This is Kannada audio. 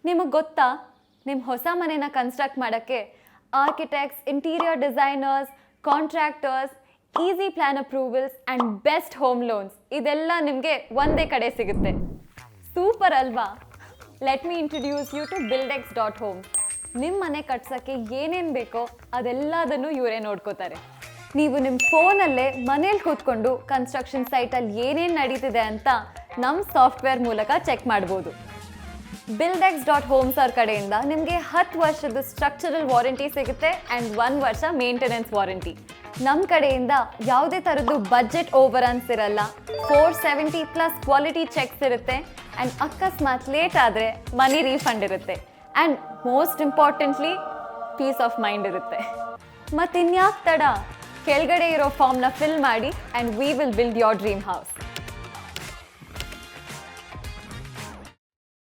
ನಿಮಗೆ ಗೊತ್ತಾ, ನಿಮ್ಮ ಹೊಸ ಮನೆನ ಕನ್ಸ್ಟ್ರಕ್ಟ್ ಮಾಡೋಕ್ಕೆ architects, interior designers, contractors, easy plan approvals and best home loans ಇದೆಲ್ಲ ನಿಮಗೆ ಒಂದೇ ಕಡೆ ಸಿಗುತ್ತೆ. ಸೂಪರ್ ಅಲ್ವಾ? Let me introduce you to buildex.home. ನಿಮ್ಮ ಮನೆ ಕಟ್ಸೋಕ್ಕೆ ಏನೇನು ಬೇಕೋ ಅದೆಲ್ಲದನ್ನು ಇವರೇ ನೋಡ್ಕೋತಾರೆ. ನೀವು ನಿಮ್ಮ ಫೋನಲ್ಲೇ ಮನೇಲಿ ಕೂತ್ಕೊಂಡು ಕನ್ಸ್ಟ್ರಕ್ಷನ್ ಸೈಟಲ್ಲಿ ಏನೇನು ನಡೀತಿದೆ ಅಂತ ನಮ್ಮ ಸಾಫ್ಟ್ವೇರ್ ಮೂಲಕ ಚೆಕ್ ಮಾಡ್ಬೋದು. buildex.home ಸರ್ ಕಡೆಯಿಂದ ನಿಮಗೆ 10 ವರ್ಷದ ಸ್ಟ್ರಕ್ಚರಲ್ ವಾರಂಟಿ ಸಿಗುತ್ತೆ ಆ್ಯಂಡ್ 1 ವರ್ಷ ಮೇಂಟೆನೆನ್ಸ್ ವಾರಂಟಿ. ನಮ್ಮ ಕಡೆಯಿಂದ ಯಾವುದೇ ಥರದ್ದು ಬಜೆಟ್ ಓವರ್ ಅನ್ಸಿರಲ್ಲ. 470+ ಕ್ವಾಲಿಟಿ ಚೆಕ್ಸ್ ಇರುತ್ತೆ ಆ್ಯಂಡ್ ಅಕಸ್ಮಾತ್ ಲೇಟ್ ಆದರೆ ಮನಿ ರೀಫಂಡ್ ಇರುತ್ತೆ and most importantly peace of mind ಇರುತ್ತೆ. ಮತ್ತಿನ್ಯಾಕೆ ತಡ, ಕೆಳಗಡೆ ಇರೋ ಫಾರ್ಮ್ನ ಫಿಲ್ ಮಾಡಿ and we will build your dream house.